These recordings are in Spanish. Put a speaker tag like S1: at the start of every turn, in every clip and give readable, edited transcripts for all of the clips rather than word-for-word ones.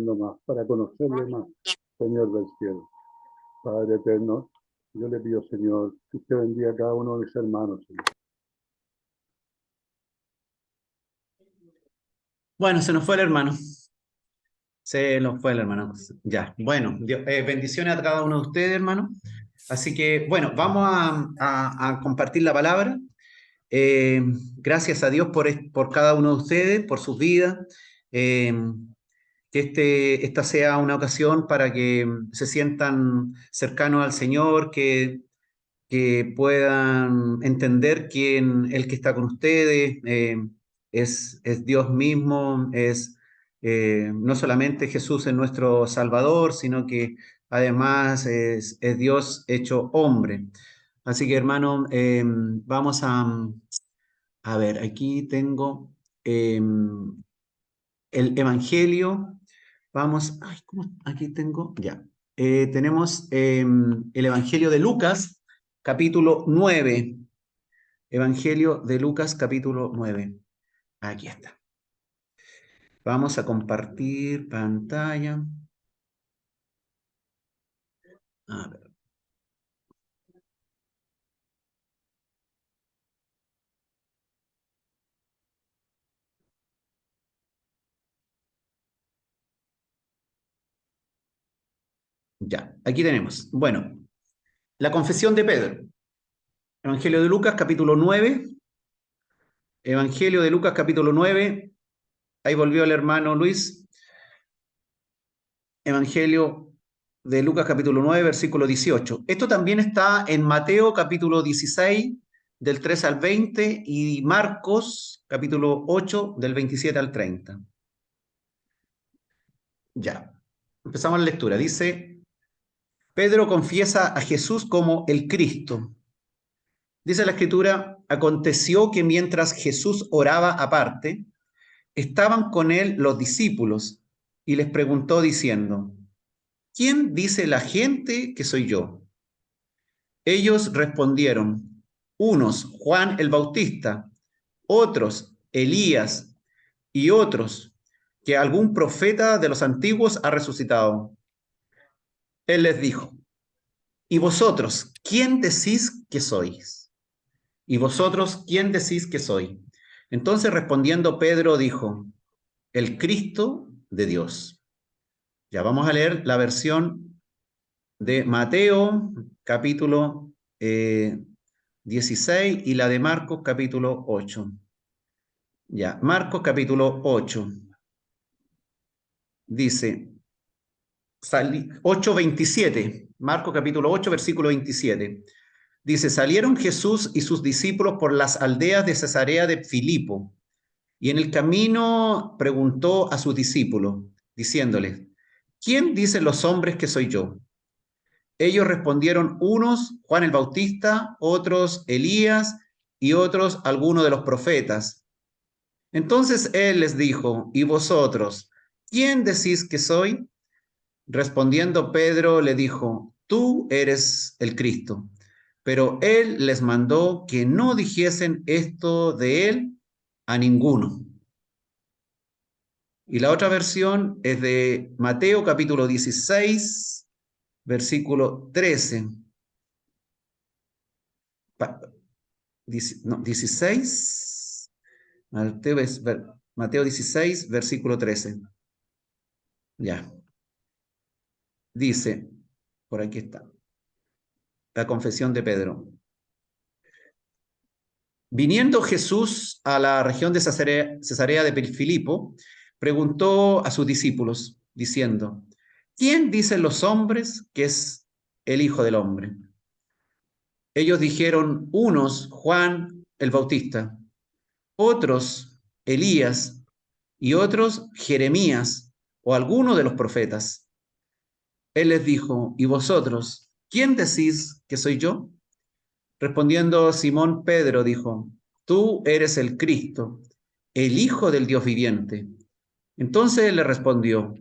S1: más, para conocerle más, Señor del cielo. Padre eterno, yo le pido, Señor, que usted bendiga a cada uno de mis hermanos, Señor.
S2: Bueno, se nos fue el hermano. Se nos fue el hermano. Ya, bueno, bendiciones a cada uno de ustedes, hermano. Así que, bueno, vamos a compartir la palabra. Gracias a Dios por cada uno de ustedes, por sus vidas. Eh, que esta sea una ocasión para que se sientan cercanos al Señor, que puedan entender quién el que está con ustedes es Dios mismo, no solamente Jesús es nuestro Salvador, sino que además es Dios hecho hombre. Así que hermano, vamos a ver, aquí tengo el Evangelio. Vamos, ay, ¿cómo? Aquí tengo, ya. Tenemos el Evangelio de Lucas, capítulo 9. Evangelio de Lucas, capítulo 9. Aquí está. Vamos a compartir pantalla. A ver. Ya, aquí tenemos. Bueno, la confesión de Pedro. Evangelio de Lucas, capítulo 9. Evangelio de Lucas, capítulo 9. Ahí volvió el hermano Luis. Evangelio de Lucas capítulo 9, versículo 18. Esto también está en Mateo capítulo 16, del 3 al 20, y Marcos capítulo 8, del 27 al 30. Ya, empezamos la lectura. Dice, Pedro confiesa a Jesús como el Cristo. Dice la escritura, aconteció que mientras Jesús oraba aparte, estaban con él los discípulos y les preguntó diciendo, ¿quién dice la gente que soy yo? Ellos respondieron, unos Juan el Bautista, otros Elías y otros que algún profeta de los antiguos ha resucitado. Él les dijo, ¿y vosotros quién decís que sois? ¿Y vosotros quién decís que soy? Entonces respondiendo Pedro dijo, el Cristo de Dios. Ya vamos a leer la versión de Mateo, capítulo 16, y la de Marcos, capítulo 8. Ya, Marcos, capítulo 8. Dice, 8:27. Marcos, capítulo 8, versículo 27. Dice, salieron Jesús y sus discípulos por las aldeas de Cesarea de Filipo, y en el camino preguntó a sus discípulos, diciéndoles, ¿quién dicen los hombres que soy yo? Ellos respondieron, unos Juan el Bautista, otros Elías y otros algunos de los profetas. Entonces él les dijo, ¿y vosotros, quién decís que soy? Respondiendo Pedro le dijo, tú eres el Cristo. Pero él les mandó que no dijesen esto de él a ninguno. Y la otra versión es de Mateo capítulo 16, versículo 13. No, 16. Mateo 16, versículo 13. Ya. Dice, por aquí está, la confesión de Pedro. Viniendo Jesús a la región de Cesarea de Filipo, preguntó a sus discípulos, diciendo, ¿quién dicen los hombres que es el Hijo del Hombre? Ellos dijeron, unos Juan el Bautista, otros Elías y otros Jeremías o alguno de los profetas. Él les dijo, ¿y vosotros, quién decís que soy yo? Respondiendo Simón Pedro dijo, tú eres el Cristo, el Hijo del Dios viviente. Entonces le respondió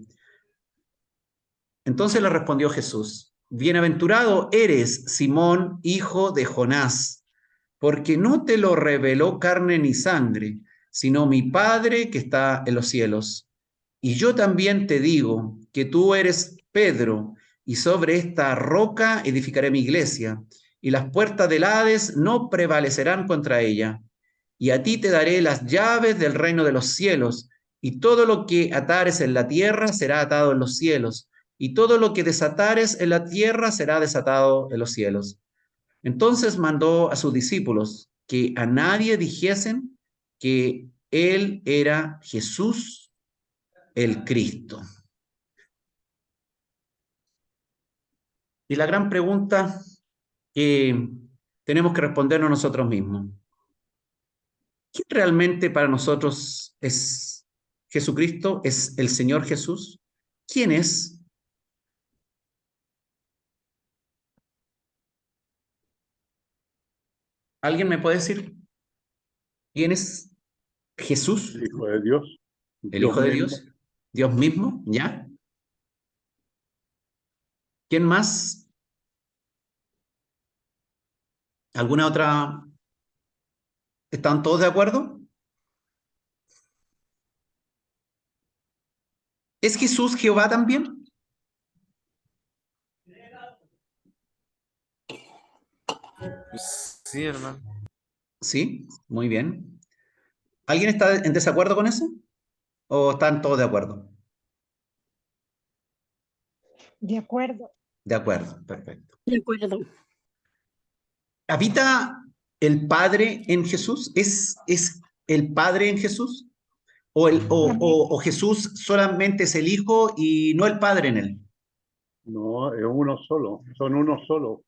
S2: Jesús, bienaventurado eres, Simón, hijo de Jonás, porque no te lo reveló carne ni sangre, sino mi Padre que está en los cielos. Y yo también te digo que tú eres Pedro, y sobre esta roca edificaré mi iglesia, y las puertas del Hades no prevalecerán contra ella. Y a ti te daré las llaves del reino de los cielos, y todo lo que atares en la tierra será atado en los cielos, y todo lo que desatares en la tierra será desatado en los cielos. Entonces mandó a sus discípulos que a nadie dijesen que él era Jesús el Cristo. Y la gran pregunta que tenemos que respondernos nosotros mismos: ¿quién realmente para nosotros es Jesucristo? ¿Es el Señor Jesús? ¿Quién es? ¿Alguien me puede decir quién es Jesús?
S1: El Hijo de Dios,
S2: ¿El
S1: Dios
S2: Hijo de
S1: mismo.
S2: Dios? ¿Dios mismo? ¿Ya? ¿Quién más? ¿Alguna otra? ¿Están todos de acuerdo? ¿Es Jesús Jehová también?
S3: Sí, hermano.
S2: Sí, muy bien. ¿Alguien está en desacuerdo con eso? ¿O están todos de acuerdo?
S4: De acuerdo.
S2: De acuerdo, perfecto.
S5: De acuerdo.
S2: ¿Habita el Padre en Jesús? ¿Es el Padre en Jesús? ¿O Jesús solamente es el Hijo y no el Padre en él?
S1: No, es uno solo, son uno solo,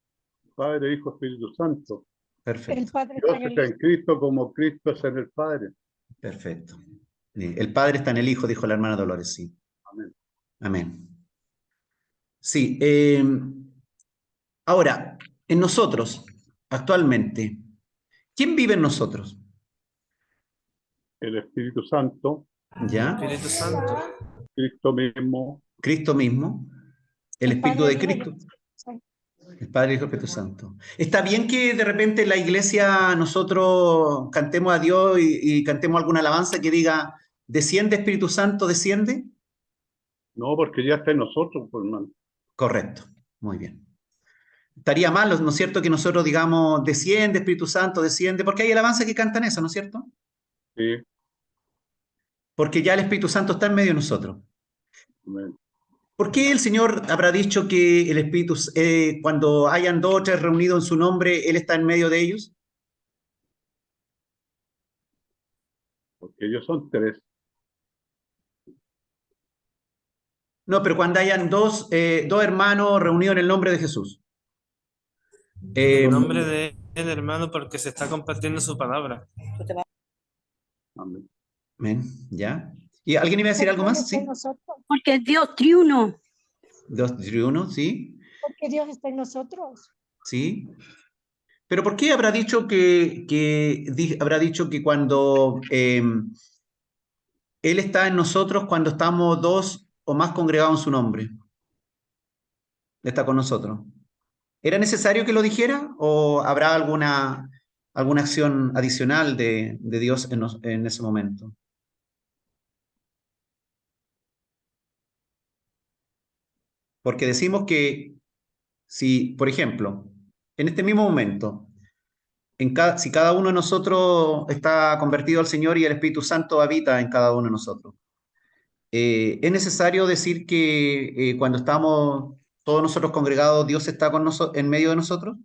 S1: Padre, Hijo, Espíritu Santo.
S4: El
S2: Perfecto,
S4: Padre está
S1: Dios
S4: en el
S1: está en Cristo como Cristo es en el Padre.
S2: perfecto. El Padre está en el Hijo, dijo la hermana Dolores, sí.
S1: Amén.
S2: Amén. Sí, ahora, en nosotros, actualmente, ¿quién vive en nosotros?
S1: El Espíritu Santo,
S2: ¿Ya?
S3: Espíritu Santo.
S1: Cristo mismo,
S2: Cristo mismo, el Espíritu
S4: Padre,
S2: de
S4: Hijo y
S2: Cristo.
S4: Espíritu.
S2: El Padre, Hijo y Espíritu Santo. ¿Está bien que de repente en la iglesia nosotros cantemos a Dios y cantemos alguna alabanza que diga, desciende Espíritu Santo, desciende?
S1: no, porque ya está en nosotros, pues, hermano.
S2: Correcto, muy bien. Estaría mal, ¿no es cierto?, que nosotros digamos, desciende Espíritu Santo, desciende, porque hay alabanzas que cantan eso, ¿no es cierto?
S1: Sí,
S2: Porque ya el Espíritu Santo está en medio de nosotros.
S1: amén.
S2: ¿Por qué el Señor habrá dicho que el Espíritu, cuando hayan dos o tres reunidos en su nombre, Él está en medio de ellos?
S1: Porque ellos son tres.
S2: No, pero cuando hayan dos hermanos reunidos en el nombre de Jesús.
S3: En
S2: Eh,
S3: nombre de él, hermano, porque se está compartiendo su palabra.
S1: Amén.
S2: amén, ¿ya? ¿Y alguien iba a decir
S4: Porque
S2: algo
S4: Él
S2: más?
S4: está en
S2: Sí.
S4: nosotros.
S5: Porque es Dios triuno.
S2: Dos y uno, sí,
S4: Porque Dios está en nosotros.
S2: sí. Pero ¿por qué habrá dicho habrá dicho que cuando Él está en nosotros, cuando estamos dos o más congregados en su nombre? Está con nosotros. ¿Era necesario que lo dijera o habrá alguna acción adicional de Dios en ese momento? Porque decimos que si, por ejemplo, en este mismo momento, si cada uno de nosotros está convertido al Señor y el Espíritu Santo habita en cada uno de nosotros, ¿es necesario decir que cuando estamos todos nosotros congregados, Dios está con en medio de nosotros?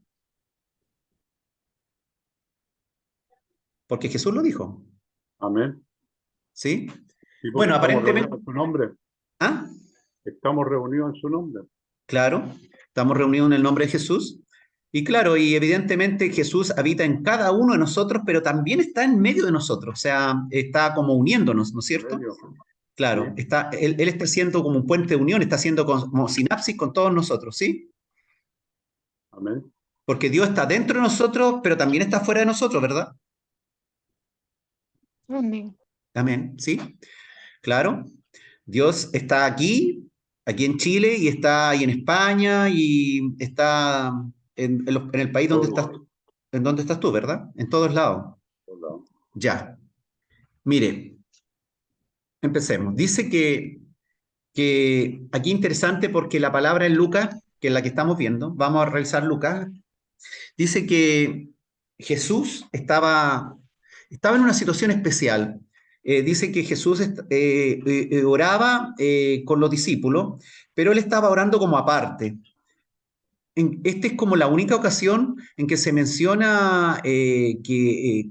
S2: Porque Jesús lo dijo,
S1: Amén.
S2: ¿sí?
S1: Sí, porque
S2: Bueno,
S1: estamos
S2: aparentemente,
S1: reunidos en su nombre.
S2: ¿ah?
S1: Estamos reunidos en su nombre.
S2: Claro, estamos reunidos en el nombre de Jesús. Y claro, y evidentemente Jesús habita en cada uno de nosotros, pero también está en medio de nosotros, o sea, está como uniéndonos, ¿no es
S1: En
S2: cierto?
S1: medio.
S2: Claro,
S1: Sí.
S2: él está haciendo como un puente de unión, está haciendo como sinapsis con todos nosotros, ¿sí?
S1: Amén.
S2: Porque Dios está dentro de nosotros, pero también está fuera de nosotros, ¿verdad?
S4: Amén.
S2: Amén, ¿sí? Claro. Dios está aquí en Chile, y está ahí en España, y está en el país donde
S1: Todos
S2: estás, en donde estás tú, ¿verdad? En todos lados.
S1: lados.
S2: Ya. Mire, Empecemos. Dice que aquí interesante porque la palabra en Lucas, que es la que estamos viendo, vamos a revisar Lucas, dice que Jesús estaba en una situación especial. Dice que Jesús oraba con los discípulos, pero él estaba orando como aparte. Esta es como la única ocasión en que se menciona que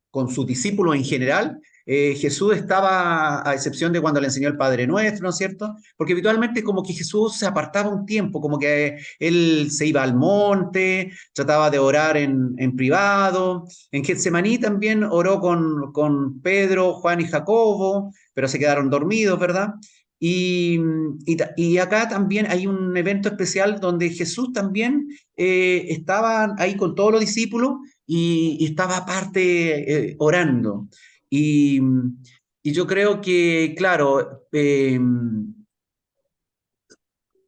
S2: con sus discípulos en general, Jesús estaba, a excepción de cuando le enseñó el Padre Nuestro, ¿no es cierto? Porque habitualmente como que Jesús se apartaba un tiempo, como que él se iba al monte, trataba de orar en privado. En Getsemaní también oró con Pedro, Juan y Jacobo, pero se quedaron dormidos, ¿verdad? Y acá también hay un evento especial donde Jesús también estaba ahí con todos los discípulos y estaba aparte orando. Y, y yo creo que, claro,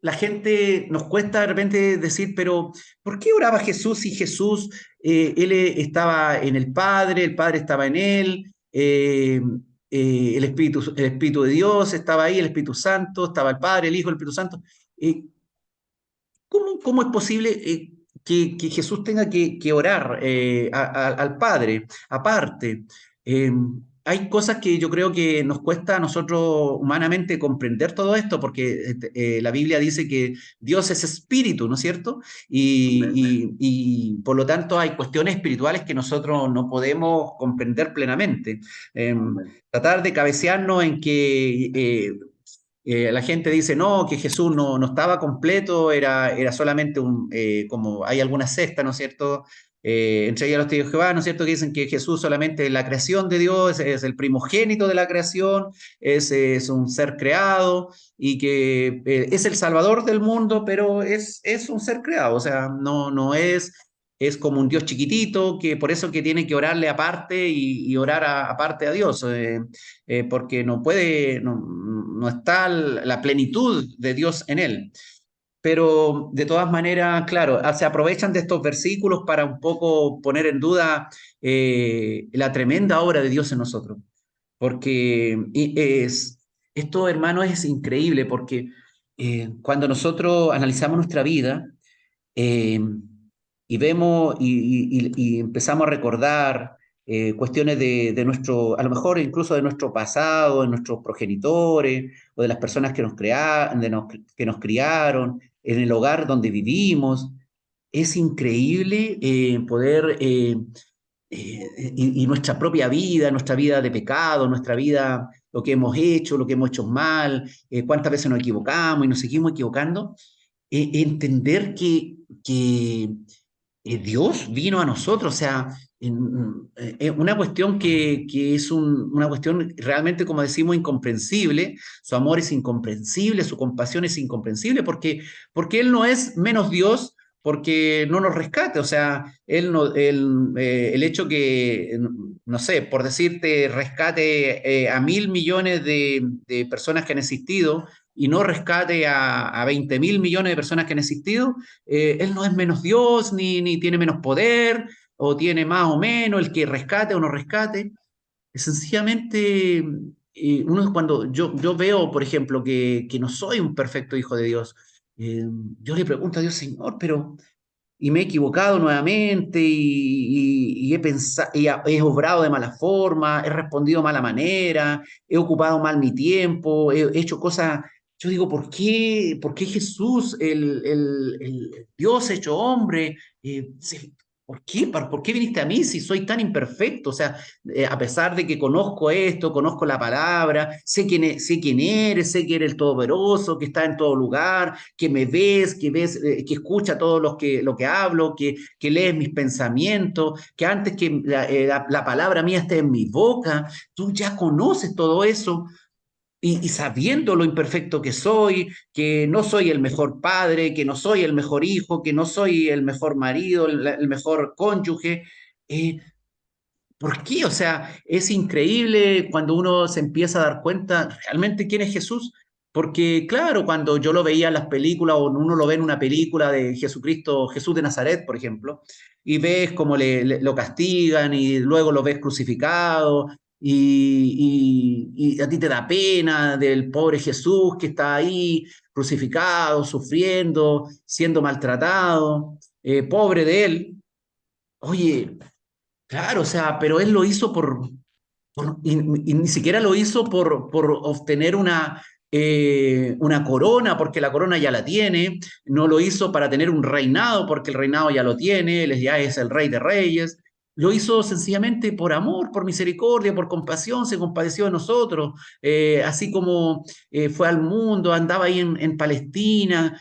S2: la gente nos cuesta de repente decir, pero ¿por qué oraba Jesús si Jesús, él estaba en el Padre estaba en él, el Espíritu de Dios estaba ahí, el Espíritu Santo, estaba el Padre, el Hijo, el Espíritu Santo? ¿Cómo es posible que Jesús tenga que orar al Padre aparte? Eh, Hay cosas que yo creo que nos cuesta a nosotros humanamente comprender todo esto, porque la Biblia dice que Dios es espíritu, ¿no es cierto? Y por lo tanto hay cuestiones espirituales que nosotros no podemos comprender plenamente. Tratar de cabecearnos en que la gente dice, no, que Jesús no estaba completo, era solamente como hay algunas sectas, ¿no es cierto? Entre ellas los testigos de Jehová, ¿no es cierto? Que dicen que Jesús solamente es la creación de Dios, es el primogénito de la creación, es un ser creado y que es el salvador del mundo, pero es un ser creado, o sea, no es como un Dios chiquitito, que por eso que tiene que orarle aparte y orar aparte a Dios. Porque no está la plenitud de Dios en él. Pero de todas maneras, claro, se aprovechan de estos versículos para un poco poner en duda la tremenda obra de Dios en nosotros. Porque esto, hermano, es increíble, porque cuando nosotros analizamos nuestra vida, eh, y vemos y empezamos a recordar cuestiones de nuestro, a lo mejor incluso de nuestro pasado, de nuestros progenitores o de las personas que que nos criaron, en el hogar donde vivimos. Es increíble poder, y nuestra propia vida, nuestra vida de pecado, nuestra vida, lo que hemos hecho, lo que hemos hecho mal, cuántas veces nos equivocamos y nos seguimos equivocando, entender que Dios vino a nosotros, o sea, una cuestión que es una cuestión realmente, como decimos, incomprensible. Su amor es incomprensible, su compasión es incomprensible, porque Él no es menos Dios porque no nos rescate, o sea, el hecho que, no sé, por decirte, rescate a 1.000 millones de personas que han existido y no rescate a 20.000 millones de personas que han existido, él no es menos Dios, ni tiene menos poder, o tiene más o menos, el que rescate o no rescate. Sencillamente, cuando yo veo, por ejemplo, que no soy un perfecto hijo de Dios, yo le pregunto a Dios, Señor, pero, y me he equivocado nuevamente, y he pensado, he obrado de mala forma, he respondido de mala manera, he ocupado mal mi tiempo, he hecho cosas. Yo digo, ¿por qué Jesús, el Dios hecho hombre, ¿por qué viniste a mí si soy tan imperfecto? O sea, a pesar de que conozco esto, conozco la palabra, sé quién eres, sé que eres el Todopoderoso, que está en todo lugar, que me ves, que escucha todo lo que hablo, que lees mis pensamientos, que antes que la palabra mía esté en mi boca, tú ya conoces todo eso. Y sabiendo lo imperfecto que soy, que no soy el mejor padre, que no soy el mejor hijo, que no soy el mejor marido, el mejor cónyuge, eh, ¿por qué? O sea, es increíble cuando uno se empieza a dar cuenta realmente quién es Jesús. Porque, claro, cuando yo lo veía en las películas o uno lo ve en una película de Jesucristo, Jesús de Nazaret, por ejemplo, y ves cómo lo castigan y luego lo ves crucificado y a ti te da pena del pobre Jesús que está ahí crucificado, sufriendo, siendo maltratado, pobre de él. Oye, claro, o sea, pero él lo hizo y ni siquiera lo hizo por obtener una corona, porque la corona ya la tiene, no lo hizo para tener un reinado, porque el reinado ya lo tiene, él ya es el rey de reyes. Lo hizo sencillamente por amor, por misericordia, por compasión, se compadeció de nosotros, así como fue al mundo, andaba ahí en Palestina,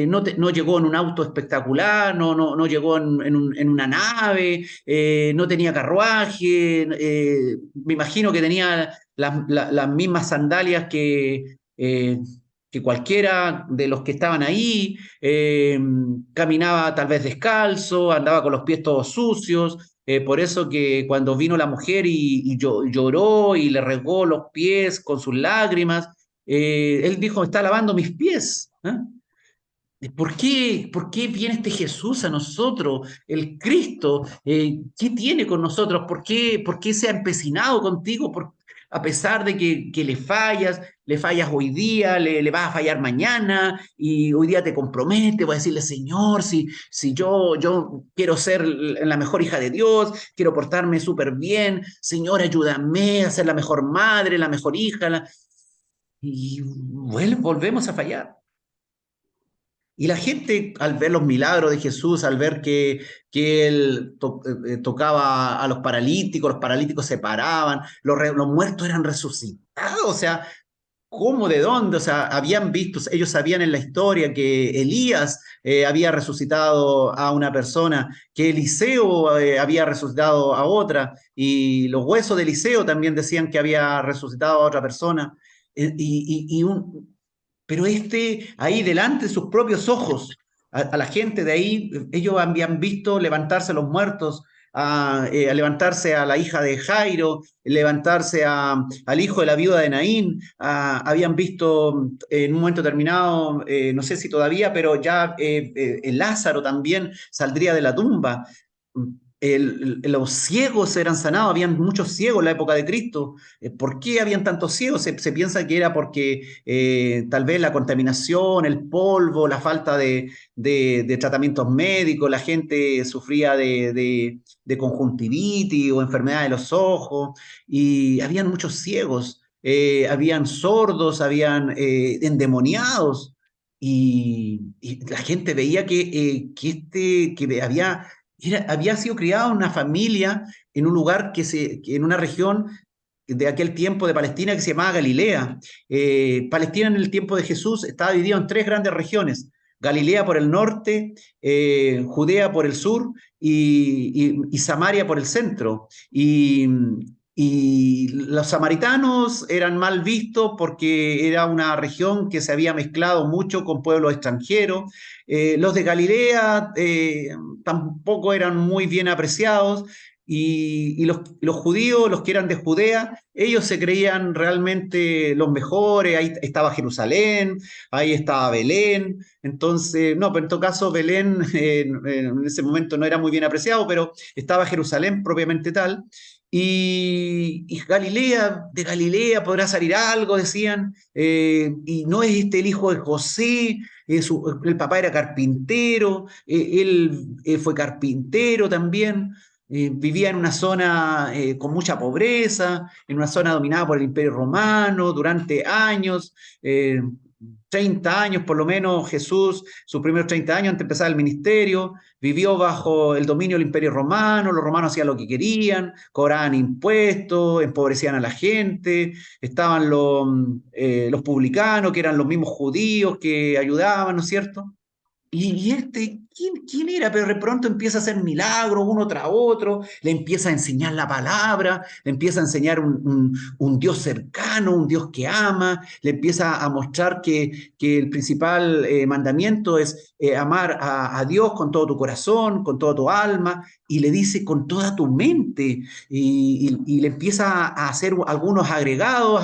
S2: no llegó en un auto espectacular, no llegó en una nave, no tenía carruaje, me imagino que tenía las mismas sandalias que cualquiera de los que estaban ahí, caminaba tal vez descalzo, andaba con los pies todos sucios, por eso que cuando vino la mujer lloró y le regó los pies con sus lágrimas, él dijo, está lavando mis pies. ¿Eh? Por qué viene este Jesús a nosotros, el Cristo? ¿Qué tiene con nosotros? Por qué se ha empecinado contigo? A pesar de que le fallas hoy día, le vas a fallar mañana, y hoy día te comprometes, voy a decirle, Señor, si yo quiero ser la mejor hija de Dios, quiero portarme súper bien, Señor, ayúdame a ser la mejor madre, la mejor hija, y bueno, volvemos a fallar. Y la gente, al ver los milagros de Jesús, al ver que él tocaba a los paralíticos se paraban, los muertos eran resucitados, o sea, ¿cómo? ¿De dónde? O sea, habían visto, ellos sabían en la historia que Elías había resucitado a una persona, que Eliseo había resucitado a otra, y los huesos de Eliseo también decían que había resucitado a otra persona. Pero ahí delante de sus propios ojos, a la gente de ahí, ellos habían visto levantarse a los muertos, a levantarse a la hija de Jairo, levantarse al hijo de la viuda de Naín, habían visto en un momento determinado, no sé si todavía, pero ya Lázaro también saldría de la tumba. Los ciegos eran sanados, habían muchos ciegos en la época de Cristo. ¿Por qué habían tantos ciegos? Se piensa que era porque tal vez la contaminación, el polvo, la falta de tratamientos médicos, la gente sufría de conjuntivitis o enfermedad de los ojos, y habían muchos ciegos, habían sordos, habían endemoniados, y la gente veía que había sido criado en una familia, en un lugar en una región de aquel tiempo de Palestina que se llamaba Galilea. Palestina en el tiempo de Jesús estaba dividido en tres grandes regiones: Galilea por el norte, Judea por el sur y Samaria por el centro. Y los samaritanos eran mal vistos porque era una región que se había mezclado mucho con pueblos extranjeros. Los de Galilea tampoco eran muy bien apreciados, y los judíos, los que eran de Judea, ellos se creían realmente los mejores. Ahí estaba Jerusalén, ahí estaba Belén. Entonces, no, pero en todo caso Belén en ese momento no era muy bien apreciado, pero estaba Jerusalén propiamente tal. Y de Galilea podrá salir algo, decían, y no es este el hijo de José. El papá era carpintero, él fue carpintero también. Vivía en una zona con mucha pobreza, en una zona dominada por el Imperio Romano durante años, 30 años por lo menos. Jesús, sus primeros 30 años antes de empezar el ministerio, vivió bajo el dominio del Imperio Romano. Los romanos hacían lo que querían, cobraban impuestos, empobrecían a la gente, estaban los publicanos, que eran los mismos judíos que ayudaban, ¿no es cierto? ¿Quién era? Pero de pronto empieza a hacer milagros uno tras otro, le empieza a enseñar la palabra, le empieza a enseñar un Dios cercano, un Dios que ama, le empieza a mostrar que el principal mandamiento es amar a Dios con todo tu corazón, con toda tu alma, y le dice con toda tu mente, y le empieza a hacer algunos agregados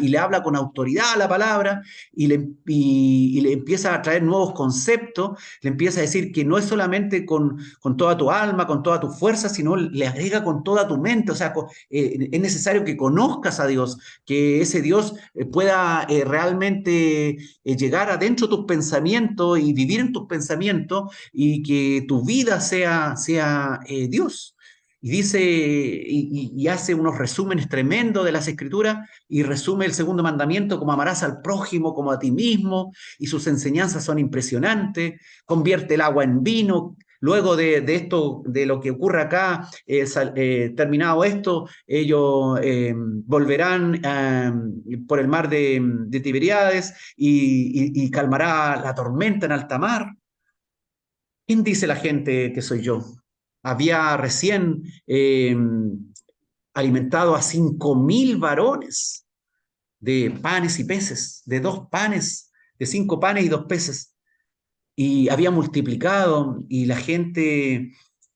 S2: y le habla con autoridad a la palabra, y le empieza a traer nuevos conceptos, concepto, le empieza a decir que no es solamente con toda tu alma, con toda tu fuerza, sino le agrega con toda tu mente. O sea, es necesario que conozcas a Dios, que ese Dios pueda realmente llegar adentro de tus pensamientos y vivir en tus pensamientos y que tu vida sea Dios. Y dice, y hace unos resúmenes tremendos de las Escrituras y resume el segundo mandamiento como amarás al prójimo como a ti mismo, y sus enseñanzas son impresionantes. Convierte el agua en vino. Luego de esto, de lo que ocurre acá, terminado esto, ellos volverán por el mar de Tiberíades y calmará la tormenta en alta mar. ¿Quién dice la gente que soy yo? Había recién alimentado a 5.000 varones de panes y peces, de 2 panes, de 5 panes y 2 peces. Y había multiplicado y la gente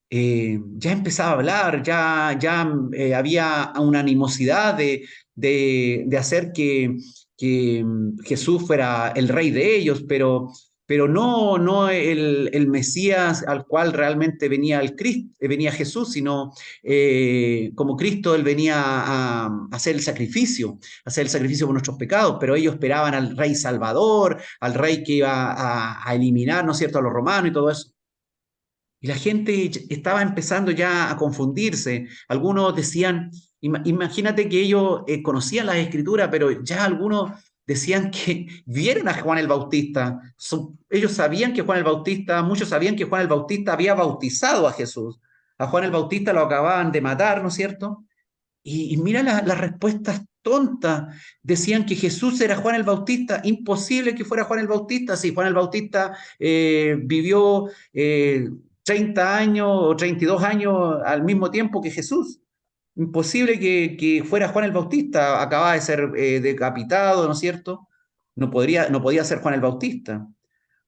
S2: ya empezaba a hablar, ya había una animosidad de hacer que Jesús fuera el rey de ellos, pero no el Mesías al cual realmente venía, venía Jesús, sino como Cristo, él venía a hacer el sacrificio por nuestros pecados, pero ellos esperaban al rey salvador, al rey que iba a eliminar, ¿no es cierto?, a los romanos y todo eso. Y la gente estaba empezando ya a confundirse. Algunos decían, imagínate que ellos conocían las Escrituras, pero ya algunos decían que vieron a Juan el Bautista. Ellos sabían que Juan el Bautista, muchos sabían que Juan el Bautista había bautizado a Jesús. A Juan el Bautista lo acababan de matar, ¿no es cierto? Y mira las respuestas tontas. Decían que Jesús era Juan el Bautista. Imposible que fuera Juan el Bautista. Si Juan el Bautista vivió 30 años o 32 años al mismo tiempo que Jesús. Imposible que fuera Juan el Bautista. Acababa de ser decapitado, ¿no es cierto? No podía ser Juan el Bautista.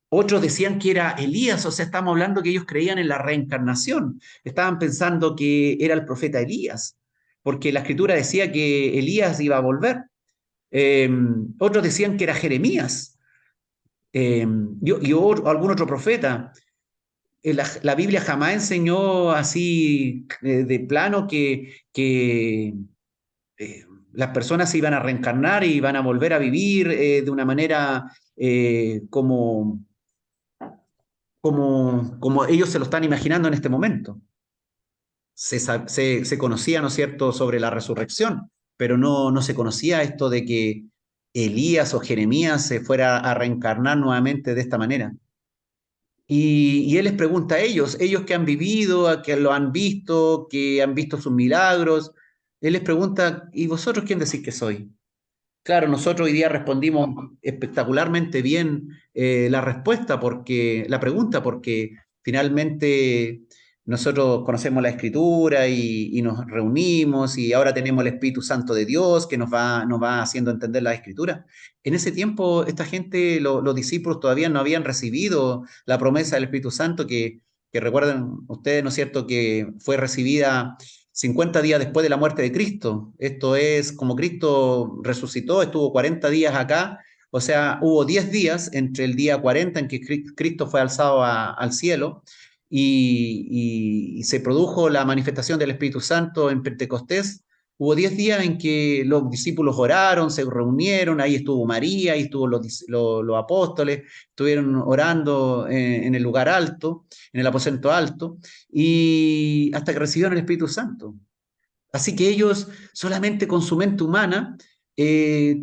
S2: Otros decían que era Elías, o sea, estamos hablando que ellos creían en la reencarnación. Estaban pensando que era el profeta Elías, porque la Escritura decía que Elías iba a volver. Otros decían que era Jeremías algún otro profeta. La Biblia jamás enseñó así de plano que las personas se iban a reencarnar y iban a volver a vivir de una manera como ellos se lo están imaginando en este momento. Se conocía, ¿no es cierto?, sobre la resurrección, pero no se conocía esto de que Elías o Jeremías se fuera a reencarnar nuevamente de esta manera. Y él les pregunta a ellos que han vivido, que lo han visto, que han visto sus milagros, él les pregunta, ¿y vosotros quién decís que soy? Claro, nosotros hoy día respondimos espectacularmente bien la pregunta, porque finalmente nosotros conocemos la Escritura y nos reunimos y ahora tenemos el Espíritu Santo de Dios que nos va haciendo entender la Escritura. En ese tiempo, esta gente, los discípulos todavía no habían recibido la promesa del Espíritu Santo que recuerden ustedes, ¿no es cierto?, que fue recibida 50 días después de la muerte de Cristo. Esto es, como Cristo resucitó, estuvo 40 días acá, o sea, hubo 10 días entre el día 40 en que Cristo fue alzado al cielo y se produjo la manifestación del Espíritu Santo en Pentecostés. Hubo 10 días en que los discípulos oraron, se reunieron, ahí estuvo María, ahí estuvo los apóstoles, estuvieron orando en el lugar alto, en el aposento alto, y hasta que recibieron el Espíritu Santo. Así que ellos solamente con su mente humana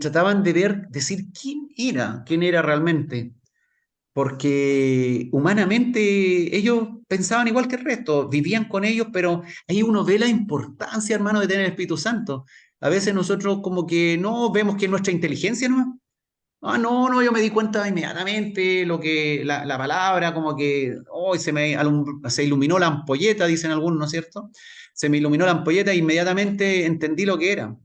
S2: trataban de decir quién era realmente, porque humanamente ellos pensaban igual que el resto, vivían con ellos, pero ahí uno ve la importancia, hermano, de tener el Espíritu Santo. A veces nosotros como que no vemos que nuestra inteligencia no. No, yo me di cuenta inmediatamente la palabra, como que se iluminó la ampolleta, dicen algunos, ¿no es cierto? Se me iluminó la ampolleta e inmediatamente entendí lo que era.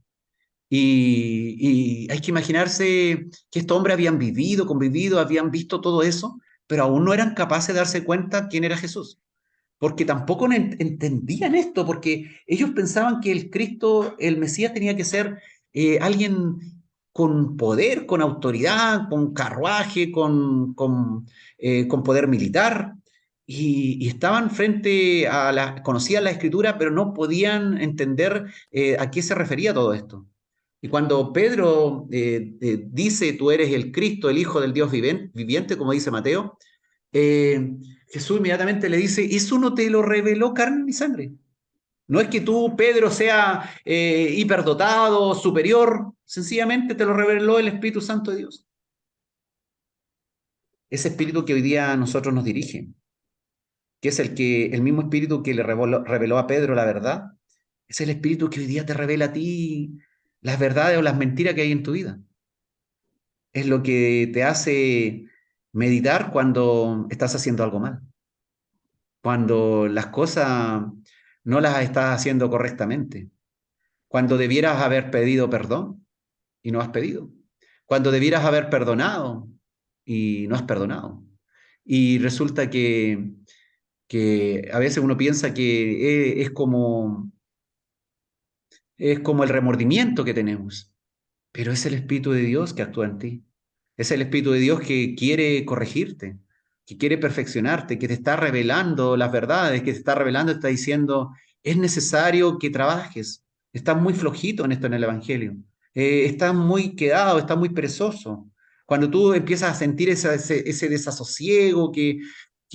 S2: Y hay que imaginarse que estos hombres habían vivido, convivido, habían visto todo eso, pero aún no eran capaces de darse cuenta quién era Jesús, porque tampoco entendían esto, porque ellos pensaban que el Cristo, el Mesías, tenía que ser alguien con poder, con autoridad, con carruaje, con poder militar. Y estaban frente a conocían la escritura, pero no podían entender a qué se refería todo esto. Y cuando Pedro dice, tú eres el Cristo, el Hijo del Dios viviente, como dice Mateo, Jesús inmediatamente le dice, eso no te lo reveló carne ni sangre. No es que tú, Pedro, sea hiperdotado, superior, sencillamente te lo reveló el Espíritu Santo de Dios. Ese Espíritu que hoy día a nosotros nos dirige, que es el mismo Espíritu que le reveló a Pedro la verdad, es el Espíritu que hoy día te revela a ti las verdades o las mentiras que hay en tu vida. Es lo que te hace meditar cuando estás haciendo algo mal, cuando las cosas no las estás haciendo correctamente, cuando debieras haber pedido perdón y no has pedido, cuando debieras haber perdonado y no has perdonado. Y resulta que a veces uno piensa que es como el remordimiento que tenemos, pero es el Espíritu de Dios que actúa en ti. Es el Espíritu de Dios que quiere corregirte, que quiere perfeccionarte, que te está revelando las verdades, que te está revelando, está diciendo, es necesario que trabajes. Estás muy flojito en esto en el Evangelio. Estás muy quedado, estás muy perezoso. Cuando tú empiezas a sentir ese desasosiego que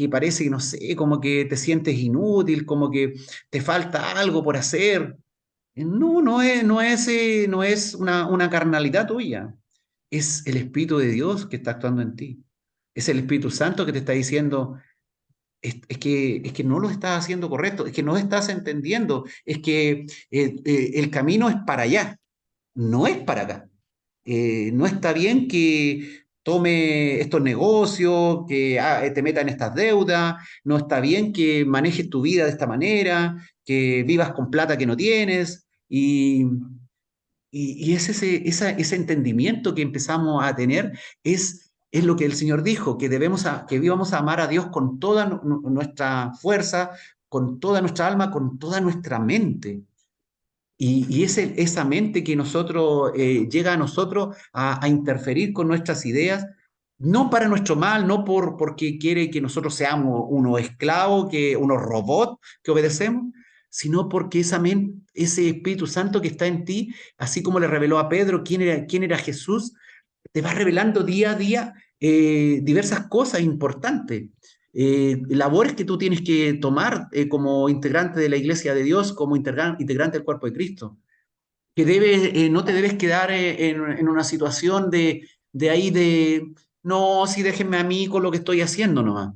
S2: parece que, no sé, como que te sientes inútil, como que te falta algo por hacer. No es una carnalidad tuya. Es el Espíritu de Dios que está actuando en ti. Es el Espíritu Santo que te está diciendo, es que no lo estás haciendo correcto, es que no estás entendiendo, es que el camino es para allá, no es para acá. No está bien que tome estos negocios, que te meta en estas deudas, no está bien que manejes tu vida de esta manera, que vivas con plata que no tienes, y es ese entendimiento que empezamos a tener, es lo que el Señor dijo, que que íbamos a amar a Dios con toda nuestra fuerza, con toda nuestra alma, con toda nuestra mente. Y esa mente que nosotros llega a nosotros a interferir con nuestras ideas, no para nuestro mal, no porque quiere que nosotros seamos unos esclavos, unos robots que obedecemos, sino porque ese Espíritu Santo que está en ti, así como le reveló a Pedro quién era Jesús, te va revelando día a día diversas cosas importantes. Labores que tú tienes que tomar como integrante de la Iglesia de Dios, como integrante del cuerpo de Cristo. Que no te debes quedar en una situación de ahí no, si déjenme a mí con lo que estoy haciendo nomás.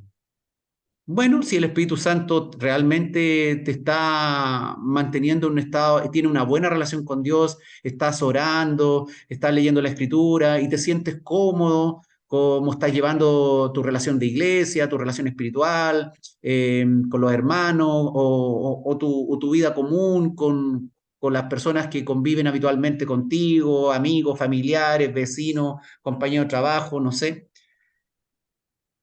S2: Bueno, si el Espíritu Santo realmente te está manteniendo en un estado, tiene una buena relación con Dios, estás orando, estás leyendo la Escritura y te sientes cómodo, cómo estás llevando tu relación de iglesia, tu relación espiritual, con los hermanos o tu vida común con las personas que conviven habitualmente contigo, amigos, familiares, vecinos, compañeros de trabajo, no sé.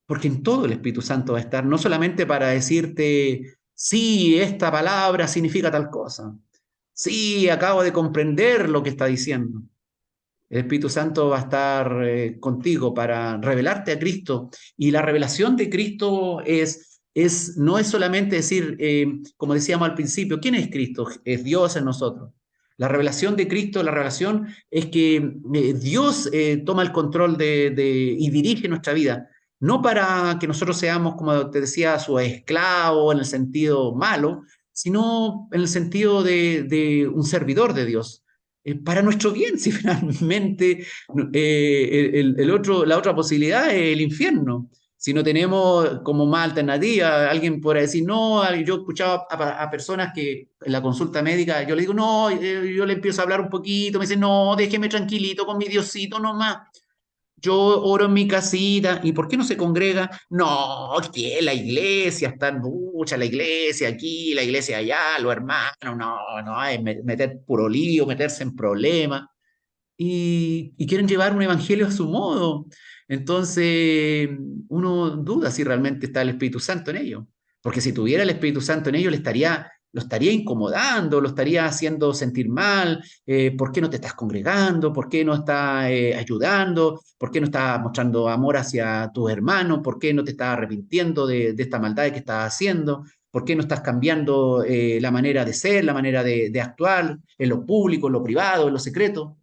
S2: Porque en todo el Espíritu Santo va a estar, no solamente para decirte, sí, esta palabra significa tal cosa. Sí, acabo de comprender lo que está diciendo. El Espíritu Santo va a estar contigo para revelarte a Cristo. Y la revelación de Cristo no es solamente decir, como decíamos al principio, ¿quién es Cristo? Es Dios en nosotros. La revelación de Cristo, la revelación es que Dios toma el control y dirige nuestra vida. No para que nosotros seamos, como te decía, su esclavo en el sentido malo, sino en el sentido de un servidor de Dios para nuestro bien, si finalmente la otra posibilidad es el infierno. Si no tenemos como más alternativa, alguien podrá decir, no, yo he escuchado a personas que en la consulta médica, yo le digo, no, yo le empiezo a hablar un poquito, me dicen, no, déjeme tranquilito con mi Diosito nomás. Yo oro en mi casita. ¿Y por qué no se congrega? No, que la iglesia está mucha, la iglesia aquí, la iglesia allá, los hermanos, no, es meter puro lío, meterse en problemas. Y quieren llevar un evangelio a su modo. Entonces, uno duda si realmente está el Espíritu Santo en ellos. Porque si tuviera el Espíritu Santo en ellos, le estaría lo estaría incomodando, lo estaría haciendo sentir mal. ¿Por qué no te estás congregando? ¿Por qué no estás ayudando? ¿Por qué no estás mostrando amor hacia tus hermanos? ¿Por qué no te estás arrepintiendo de esta maldad que estás haciendo? ¿Por qué no estás cambiando la manera de ser, la manera de actuar en lo público, en lo privado, en lo secreto?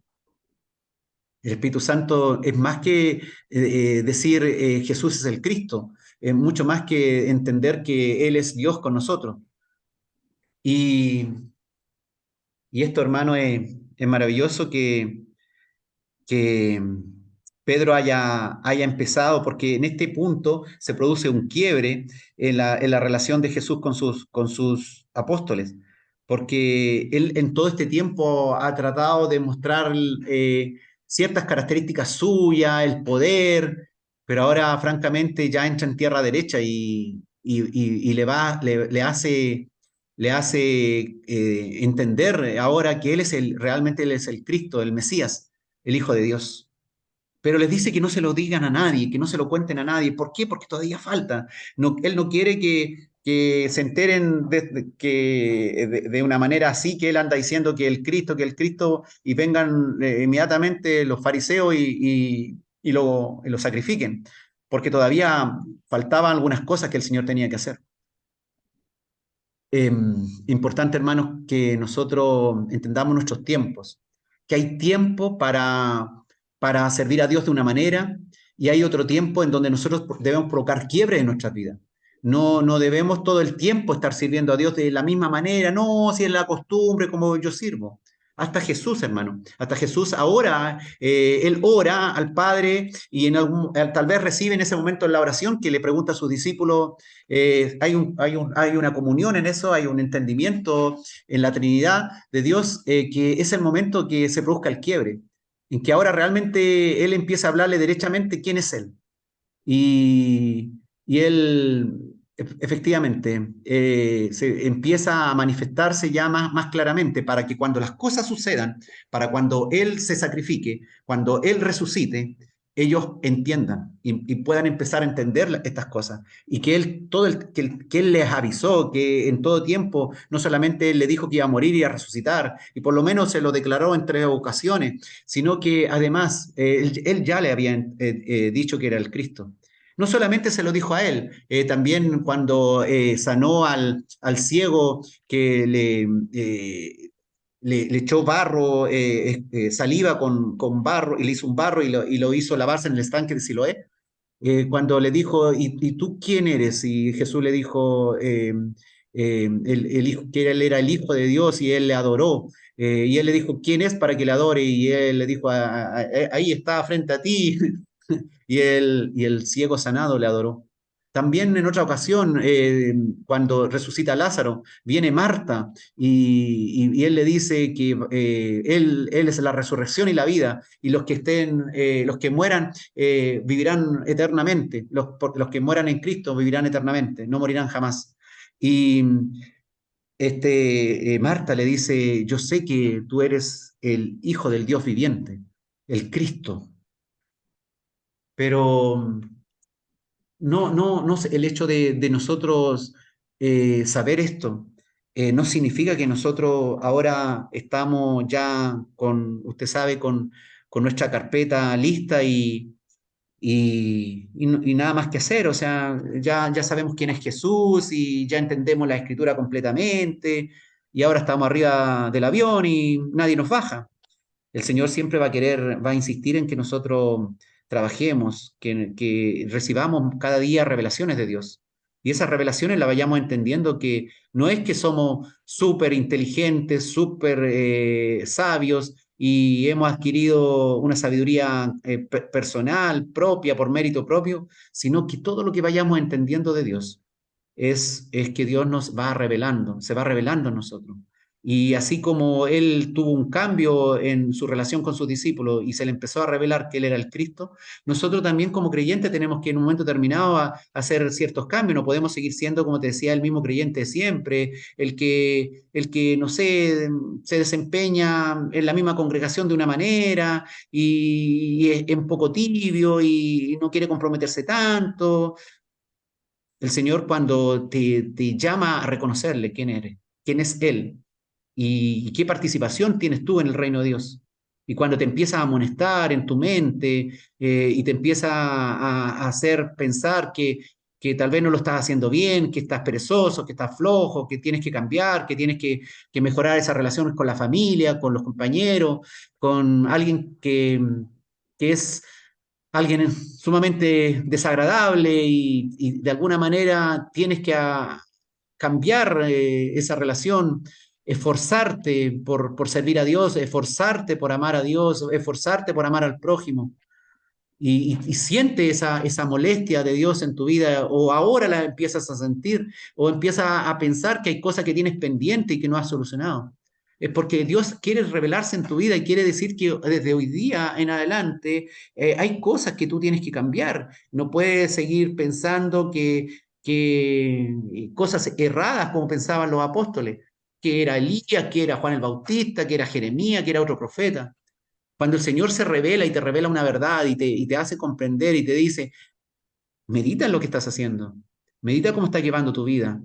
S2: El Espíritu Santo es más que decir Jesús es el Cristo, es mucho más que entender que Él es Dios con nosotros. Y, y esto, hermano, es maravilloso que Pedro haya empezado, porque en este punto se produce un quiebre en la relación de Jesús con sus apóstoles, porque él en todo este tiempo ha tratado de mostrar ciertas características suyas, el poder, pero ahora francamente ya entra en tierra derecha y le hace entender ahora que realmente él es el Cristo, el Mesías, el Hijo de Dios. Pero les dice que no se lo digan a nadie, que no se lo cuenten a nadie. ¿Por qué? Porque todavía falta. No, él no quiere que se enteren de una manera así, que él anda diciendo que el Cristo, y vengan inmediatamente los fariseos y lo sacrifiquen, porque todavía faltaban algunas cosas que el Señor tenía que hacer. Importante, hermanos, que nosotros entendamos nuestros tiempos, que hay tiempo para servir a Dios de una manera y hay otro tiempo en donde nosotros debemos provocar quiebre en nuestras vidas. No debemos todo el tiempo estar sirviendo a Dios de la misma manera, no, si es la costumbre como yo sirvo. Hasta Jesús, hermano, hasta Jesús ahora, él ora al Padre y tal vez recibe en ese momento en la oración que le pregunta a sus discípulos, hay una comunión en eso, hay un entendimiento en la Trinidad de Dios, que es el momento que se produzca el quiebre, en que ahora realmente Él empieza a hablarle derechamente quién es Él. Y Él, efectivamente, se empieza a manifestarse ya más claramente para que cuando las cosas sucedan, para cuando Él se sacrifique, cuando Él resucite, ellos entiendan y puedan empezar a entender estas cosas y que que él les avisó que en todo tiempo no solamente él le dijo que iba a morir y a resucitar y por lo menos se lo declaró en 3 ocasiones, sino que además él ya le había dicho que era el Cristo. No solamente se lo dijo a él, también cuando sanó al ciego que le echó barro, saliva con barro, y le hizo un barro y lo hizo lavarse en el estanque de Siloé. Cuando le dijo, ¿y tú quién eres? Y Jesús le dijo el hijo, que él era el Hijo de Dios y él le adoró. Y él le dijo, ¿quién es para que le adore? Y él le dijo, ahí está frente a ti. Y el ciego sanado le adoró. También en otra ocasión, cuando resucita Lázaro, viene Marta y él le dice que él es la resurrección y la vida, y los que mueran vivirán eternamente, los que mueran en Cristo vivirán eternamente, no morirán jamás. Y Marta le dice, yo sé que tú eres el Hijo del Dios viviente, el Cristo, pero no, el hecho de nosotros saber esto no significa que nosotros ahora estamos ya usted sabe, con nuestra carpeta lista y nada más que hacer. O sea, ya sabemos quién es Jesús y ya entendemos la escritura completamente y ahora estamos arriba del avión y nadie nos baja. El Señor siempre va a insistir en que nosotros trabajemos, que recibamos cada día revelaciones de Dios. Y esas revelaciones las vayamos entendiendo que no es que somos súper inteligentes, súper sabios y hemos adquirido una sabiduría personal, propia, por mérito propio, sino que todo lo que vayamos entendiendo de Dios es que Dios nos va revelando, se va revelando en nosotros. Y así como él tuvo un cambio en su relación con sus discípulos y se le empezó a revelar que él era el Cristo, nosotros también como creyentes tenemos que en un momento determinado hacer ciertos cambios. No podemos seguir siendo, como te decía, el mismo creyente de siempre, no sé, se desempeña en la misma congregación de una manera y es un poco tibio y no quiere comprometerse tanto. El Señor cuando te llama a reconocerle quién eres, quién es Él y qué participación tienes tú en el reino de Dios. Y cuando te empieza a amonestar en tu mente y te empieza a hacer pensar que tal vez no lo estás haciendo bien, que estás perezoso, que estás flojo, que tienes que cambiar, que tienes que mejorar esas relaciones con la familia, con los compañeros, con alguien que es alguien sumamente desagradable y de alguna manera tienes que cambiar esa relación, esforzarte por servir a Dios, esforzarte por amar a Dios, esforzarte por amar al prójimo. Y siente esa molestia de Dios en tu vida, o ahora la empiezas a sentir, o empiezas a pensar que hay cosas que tienes pendiente y que no has solucionado. Es porque Dios quiere revelarse en tu vida y quiere decir que desde hoy día en adelante hay cosas que tú tienes que cambiar. No puedes seguir pensando que cosas erradas como pensaban los apóstoles, que era Elías, que era Juan el Bautista, que era Jeremías, que era otro profeta. Cuando el Señor se revela y te revela una verdad y te hace comprender y te dice, medita en lo que estás haciendo, medita cómo estás llevando tu vida.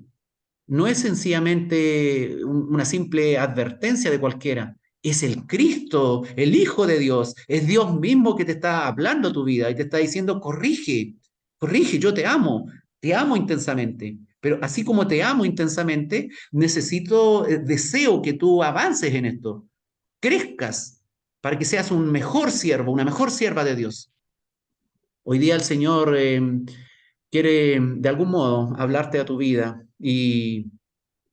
S2: No es sencillamente una simple advertencia de cualquiera, es el Cristo, el Hijo de Dios, es Dios mismo que te está hablando tu vida y te está diciendo, corrige, corrige, yo te amo intensamente. Pero así como te amo intensamente, necesito, deseo que tú avances en esto, crezcas para que seas un mejor siervo, una mejor sierva de Dios. Hoy día el Señor quiere de algún modo hablarte a tu vida y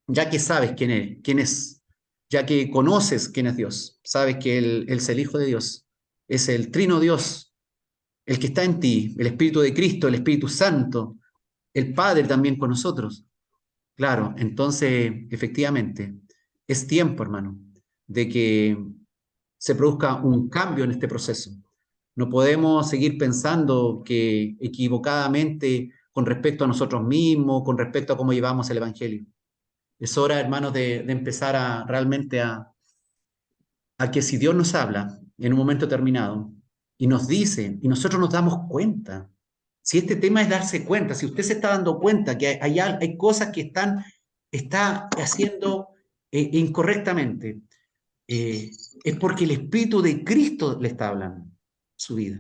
S2: ya que sabes quién es, ya que conoces quién es Dios, sabes que Él es el Hijo de Dios, es el Trino Dios, el que está en ti, el Espíritu de Cristo, el Espíritu Santo, el Padre también con nosotros. Claro, entonces efectivamente es tiempo, hermano, de que se produzca un cambio en este proceso. No podemos seguir pensando que equivocadamente con respecto a nosotros mismos, con respecto a cómo llevamos el Evangelio. Es hora, hermanos, de empezar a realmente a que si Dios nos habla en un momento determinado y nos dice, y nosotros nos damos cuenta, si este tema es darse cuenta, si usted se está dando cuenta que hay cosas que está haciendo incorrectamente, es porque el Espíritu de Cristo le está hablando a su vida.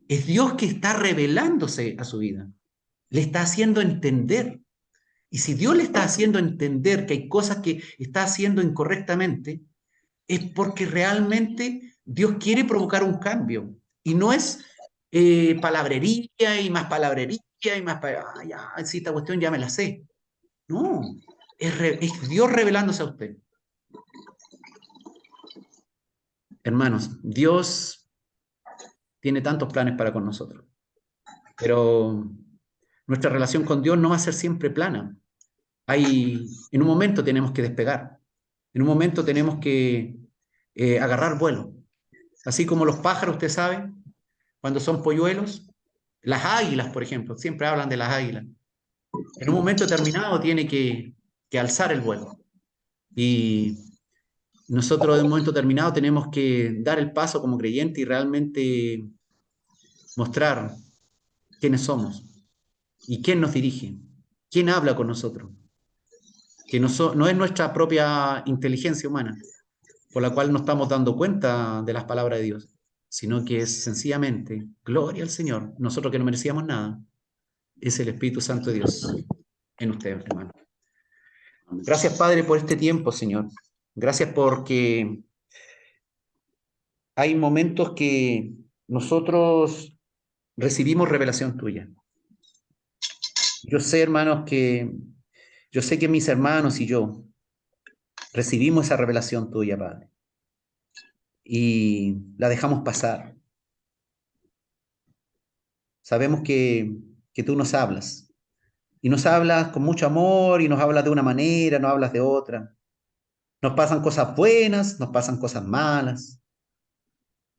S2: Es Dios que está revelándose a su vida. Le está haciendo entender. Y si Dios le está haciendo entender que hay cosas que está haciendo incorrectamente, es porque realmente Dios quiere provocar un cambio. Y no es palabrería y más palabrería y más... ya, sí, esta cuestión ya me la sé. No, es Dios revelándose a usted. Hermanos, Dios tiene tantos planes para con nosotros, pero nuestra relación con Dios no va a ser siempre plana. En un momento tenemos que despegar, en un momento tenemos que agarrar vuelo. Así como los pájaros, usted sabe, cuando son polluelos, las águilas, por ejemplo, siempre hablan de las águilas. En un momento determinado tiene que alzar el vuelo. Y nosotros en un momento determinado tenemos que dar el paso como creyente y realmente mostrar quiénes somos y quién nos dirige, quién habla con nosotros, que no es nuestra propia inteligencia humana, por la cual no estamos dando cuenta de las palabras de Dios, sino que es sencillamente, gloria al Señor, nosotros que no merecíamos nada, es el Espíritu Santo de Dios en ustedes, hermano. Gracias, Padre, por este tiempo, Señor. Gracias porque hay momentos que nosotros recibimos revelación tuya. Yo sé, hermanos, yo sé que mis hermanos y yo recibimos esa revelación tuya, Padre, y la dejamos pasar. Sabemos que tú nos hablas, y nos hablas con mucho amor, y nos hablas de una manera, nos hablas de otra. Nos pasan cosas buenas, nos pasan cosas malas.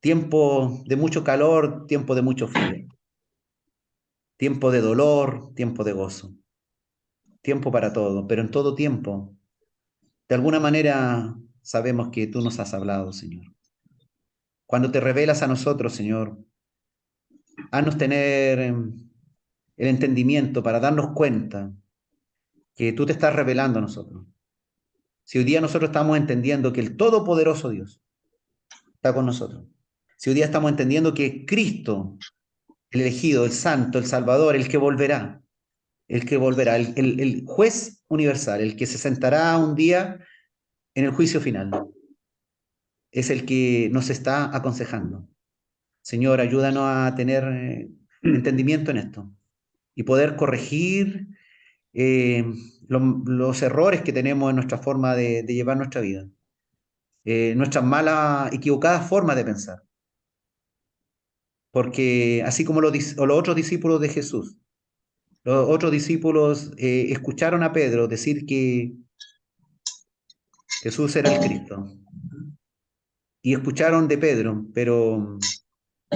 S2: Tiempo de mucho calor, tiempo de mucho frío. Tiempo de dolor, tiempo de gozo. Tiempo para todo, pero en todo tiempo, de alguna manera, sabemos que tú nos has hablado, Señor. Cuando te revelas a nosotros, Señor, haznos tener el entendimiento para darnos cuenta que tú te estás revelando a nosotros. Si hoy día nosotros estamos entendiendo que el todopoderoso Dios está con nosotros, si hoy día estamos entendiendo que Cristo, el elegido, el santo, el salvador, el que volverá, el juez universal, el que se sentará un día en el juicio final, es el que nos está aconsejando. Señor, ayúdanos a tener entendimiento en esto y poder corregir los errores que tenemos en nuestra forma de llevar nuestra vida, nuestras malas, equivocadas formas de pensar. Porque así como los otros discípulos de Jesús, los otros discípulos escucharon a Pedro decir que Jesús era el Cristo y escucharon de Pedro, pero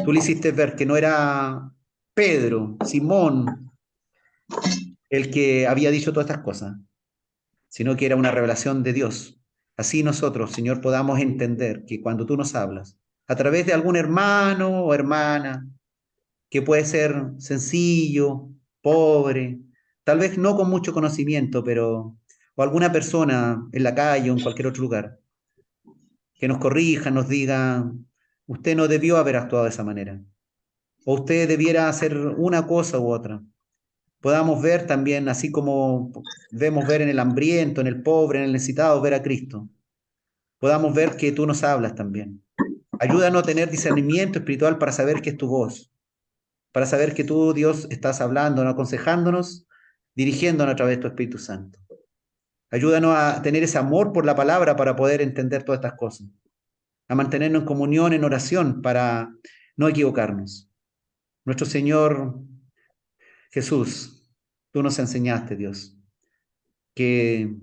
S2: tú le hiciste ver que no era Pedro, Simón, el que había dicho todas estas cosas, sino que era una revelación de Dios. Así nosotros, Señor, podamos entender que cuando tú nos hablas, a través de algún hermano o hermana, que puede ser sencillo, pobre, tal vez no con mucho conocimiento, pero o alguna persona en la calle o en cualquier otro lugar, que nos corrija, nos diga, usted no debió haber actuado de esa manera, o usted debiera hacer una cosa u otra. Podamos ver también, así como vemos ver en el hambriento, en el pobre, en el necesitado, ver a Cristo. Podamos ver que tú nos hablas también. Ayúdanos a tener discernimiento espiritual para saber que es tu voz, para saber que tú, Dios, estás hablando, aconsejándonos, dirigiéndonos a través de tu Espíritu Santo. Ayúdanos a tener ese amor por la palabra para poder entender todas estas cosas, a mantenernos en comunión, en oración, para no equivocarnos. Nuestro Señor Jesús, tú nos enseñaste, Dios, que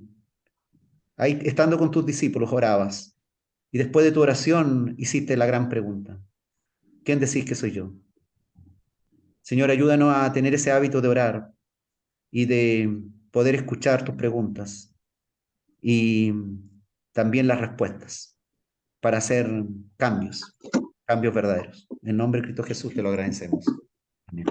S2: ahí, estando con tus discípulos, orabas, y después de tu oración hiciste la gran pregunta: ¿quién decís que soy yo? Señor, ayúdanos a tener ese hábito de orar y de poder escuchar tus preguntas y también las respuestas para hacer cambios, cambios verdaderos. En nombre de Cristo Jesús te lo agradecemos. Amén.